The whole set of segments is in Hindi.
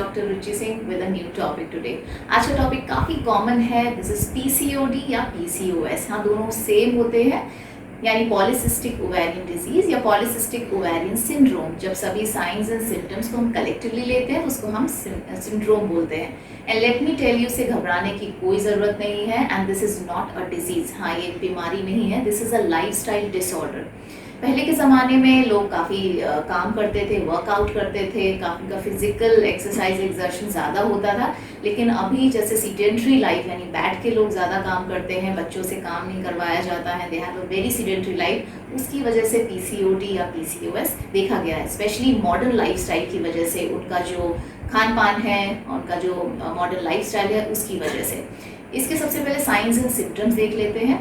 Doctor Ruchi Singh with a new topic today. आज का टॉपिक काफ़ी कॉमन है, दिस इज पीसीओडी या पीसीओएस। हाँ, दोनों सेम होते हैं, यानी पॉलीसिस्टिक ओवेरियन डिजीज या पॉलीसिस्टिक ओवेरियन सिंड्रोम। जब सभी साइंस एंड सिम्टम्स को हम कलेक्टिवली लेते हैं तो उसको हम सिंड्रोम बोलते हैं। And let me tell you, से घबराने की कोई ज़रूरत नहीं है and this is not a disease. हाँ, ये एक बीमारी नहीं है, this is a lifestyle disorder. पहले के ज़माने में लोग काफ़ी काम करते थे, वर्कआउट करते थे, काफ़ी का फिजिकल एक्सरसाइज एक्सर्शन ज़्यादा होता था। लेकिन अभी जैसे सीडेंट्री लाइफ, यानी बैठ के लोग ज़्यादा काम करते हैं, बच्चों से काम नहीं करवाया जाता है, they have a very sedentary life, उसकी वजह से पीसीओडी या पीसीओएस देखा गया है। स्पेशली मॉडर्न लाइफस्टाइल की वजह से, उनका जो खान पान है, उनका जो मॉडर्न लाइफस्टाइल है, उसकी वजह से। इसके सबसे पहले साइंस एंड सिम्टम्स देख लेते हैं।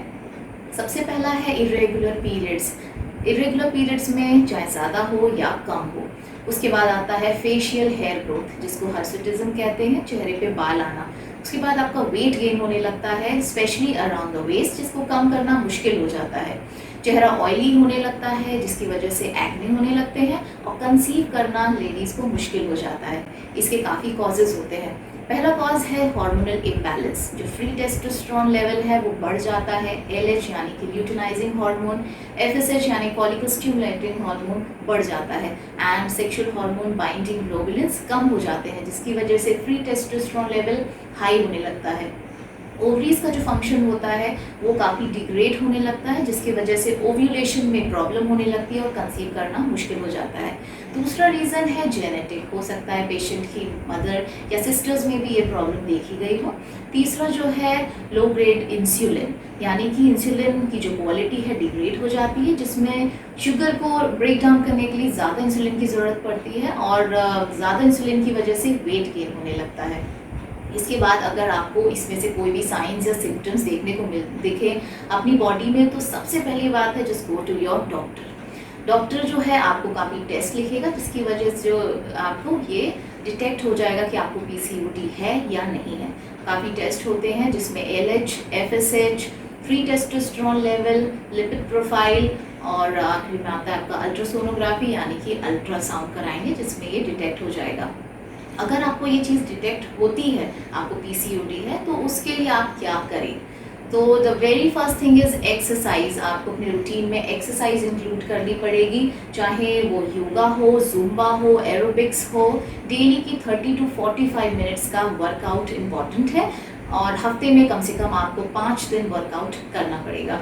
सबसे पहला है इरेगुलर पीरियड्स। इरेगुलर पीरियड्स में चाहे ज़्यादा हो या कम हो। उसके बाद आता है फेशियल हेयर ग्रोथ, जिसको हर्सुटिज्म कहते हैं, चेहरे पे बाल आना। उसके बाद आपका वेट गेन होने लगता है, स्पेशली अराउंड द वेस्ट, जिसको कम करना मुश्किल हो जाता है। चेहरा ऑयली होने लगता है, जिसकी वजह से एक्ने होने लगते हैं, और कंसीव करना लेडीज़ को मुश्किल हो जाता है। इसके काफ़ी कॉजेज़ होते हैं। पहला कॉज है हार्मोनल इम्बैलेंस। जो फ्री टेस्टोस्टेरोन लेवल है वो बढ़ जाता है। एलएच यानी कि ल्यूटिनाइजिंग हार्मोन, एफएसएच यानी फॉलिकल स्टिमुलेटिंग हार्मोन बढ़ जाता है, and sexual hormone binding globulins कम हो जाते हैं, जिसकी वजह से फ्री टेस्टोस्टेरोन लेवल हाई होने लगता है। ओवरीज का जो फंक्शन होता है वो काफ़ी डिग्रेड होने लगता है, जिसकी वजह से ओव्यूलेशन में प्रॉब्लम होने लगती है और कंसीव करना मुश्किल हो जाता है। दूसरा रीज़न है जेनेटिक, हो सकता है पेशेंट की मदर या सिस्टर्स में भी ये प्रॉब्लम देखी गई हो। तीसरा जो है लो ग्रेड इंसुलिन, यानी कि इंसुलिन की जो क्वालिटी है डिग्रेड हो जाती है, जिसमें शुगर को ब्रेक डाउन करने के लिए ज़्यादा इंसुलिन की ज़रूरत पड़ती है, और ज़्यादा इंसुलिन की वजह से वेट गेन होने लगता है। इसके बाद अगर आपको इसमें से कोई भी साइंस या सिम्टम्स देखने को दिखे अपनी बॉडी में, तो सबसे पहली बात है just go to your doctor. Doctor जो है आपको काफ़ी टेस्ट लिखेगा, जिसकी वजह से जो आपको ये डिटेक्ट हो जाएगा कि आपको पीसीओडी है या नहीं है। काफ़ी टेस्ट होते हैं, जिसमें LH, FSH, free testosterone level, lipid profile, और आखिरी में आता है आपका अल्ट्रासोनोग्राफी, यानी कि अल्ट्रासाउंड कराएंगे, जिसमें ये डिटेक्ट हो जाएगा। अगर आपको ये चीज़ डिटेक्ट होती है, आपको पीसीओडी है, तो उसके लिए आप क्या करें? तो the very first thing is exercise. आपको अपने रूटीन में एक्सरसाइज इंक्लूड करनी पड़ेगी, चाहे वो योगा हो, जुम्बा हो, एरोबिक्स हो। डेली की 30 to 45 मिनट्स का वर्कआउट इम्पॉर्टेंट है, और हफ्ते में कम से कम आपको 5 दिन वर्कआउट करना पड़ेगा।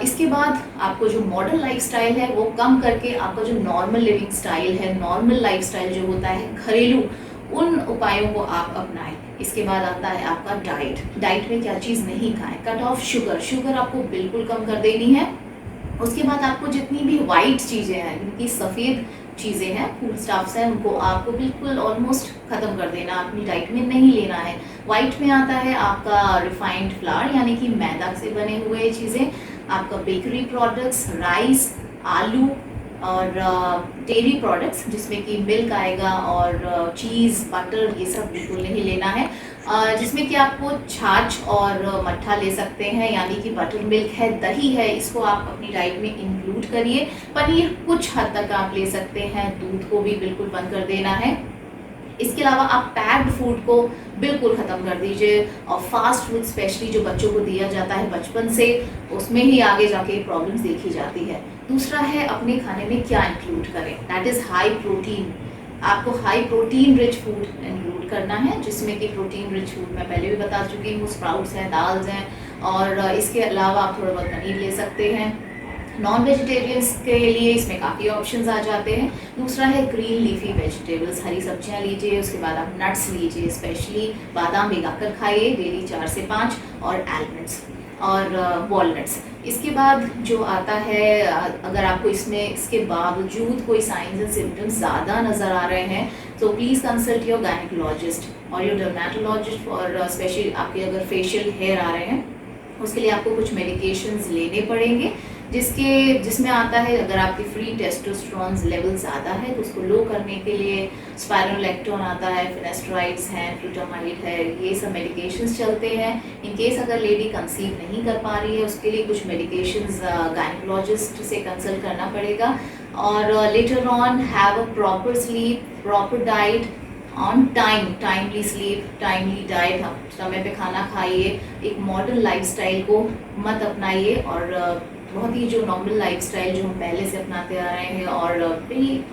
इसके बाद आपको जो मॉडर्न लाइफस्टाइल है वो कम करके आपका जो नॉर्मल लिविंग स्टाइल है, नॉर्मल लाइफस्टाइल जो होता है घरेलू, उन उपायों को आप अपनाएं। इसके बाद आता है आपका डाइट। डाइट में क्या चीज़ नहीं खाएं, कट ऑफ शुगर आपको बिल्कुल कम कर देनी है। उसके बाद आपको जितनी भी वाइट चीज़ें हैं, जिनकी सफ़ेद चीज़ें हैं, फूड स्टफ्स हैं, उनको आपको बिल्कुल ऑलमोस्ट ख़त्म कर देना, अपनी डाइट में नहीं लेना है। वाइट में आता है आपका रिफाइंड फ्लावर, यानी कि मैदा से बने हुए चीज़ें, आपका बेकरी प्रोडक्ट्स, राइस, आलू, और डेयरी प्रोडक्ट्स जिसमें कि मिल्क आएगा, और चीज़, बटर, ये सब बिल्कुल नहीं लेना है। जिसमें कि आपको छाछ और मट्ठा ले सकते हैं, यानी कि बटर मिल्क है, दही है, इसको आप अपनी डाइट में इंक्लूड करिए। पनीर कुछ हद तक आप ले सकते हैं, दूध को भी बिल्कुल बंद कर देना है। इसके अलावा आप पैक्ड फूड को बिल्कुल ख़त्म कर दीजिए, और फास्ट फूड स्पेशली जो बच्चों को दिया जाता है बचपन से, उसमें ही आगे जाके प्रॉब्लम्स देखी जाती है। दूसरा है अपने खाने में क्या इंक्लूड करें, दैट इज़ हाई प्रोटीन। आपको high protein rich food include करना है, जिसमें कि प्रोटीन रिच फूड मैं पहले भी बता चुकी हूँ, स्प्राउट्स हैं, दाल्स हैं, और इसके अलावा आप थोड़ा बहुत पनीर ले सकते हैं। नॉन वेजिटेरियंस के लिए इसमें काफ़ी ऑप्शंस आ जाते हैं। दूसरा है ग्रीन लीफी वेजिटेबल्स, हरी सब्जियां लीजिए। उसके बाद आप नट्स लीजिए, स्पेशली बादाम भिगाकर खाइए डेली 4 से 5, और आलमंड्स और वॉलनट्स। इसके बाद जो आता है, अगर आपको इसके बावजूद कोई साइंस एंड सिम्टम्स ज़्यादा नज़र आ रहे हैं, तो प्लीज़ कंसल्ट योर गायनेकोलॉजिस्ट और योर डर्मेटोलॉजिस्ट। और स्पेशली आपके अगर फेशियल हेयर आ रहे हैं, उसके लिए आपको कुछ मेडिकेशंस लेने पड़ेंगे, जिसमें आता है, अगर आपकी फ्री टेस्टोस्टेरोन लेवल ज़्यादा है तो उसको लो करने के लिए स्पाइरोलेक्टोन आता है, फिनेस्ट्राइड्स हैं, फ्लूटामाइड है, ये सब मेडिकेशंस चलते हैं। इन केस अगर लेडी कंसीव नहीं कर पा रही है, उसके लिए कुछ मेडिकेशंस गायनेकोलॉजिस्ट से कंसल्ट करना पड़ेगा। और later on have a proper sleep, proper diet, on time, timely sleep, timely diet, आप समय पे खाना खाइए, एक मॉडर्न लाइफस्टाइल को मत अपनाइए और बहुत ही जो नॉर्मल लाइफस्टाइल जो हम पहले से अपनाते आ रहे हैं और वेरी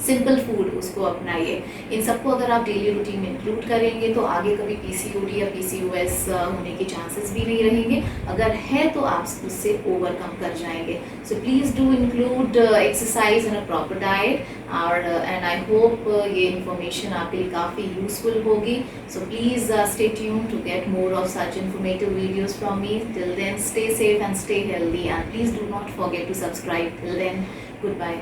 सिंपल फूड उसको अपनाइए। इन सबको अगर आप डेली रूटीन में इंक्लूड करेंगे तो आगे कभी पीसीओडी या पीसीओएस होने के चांसेस भी नहीं रहेंगे, अगर है तो आप उससे ओवरकम कर जाएंगे। So please do include exercise in a proper diet और एंड आई होप ये इन्फॉर्मेशन आपके लिए काफ़ी यूजफुल होगी। So please stay tuned to get more of such informative videos from me. Till then stay safe and stay healthy and please do not forget to subscribe. Till then, good bye.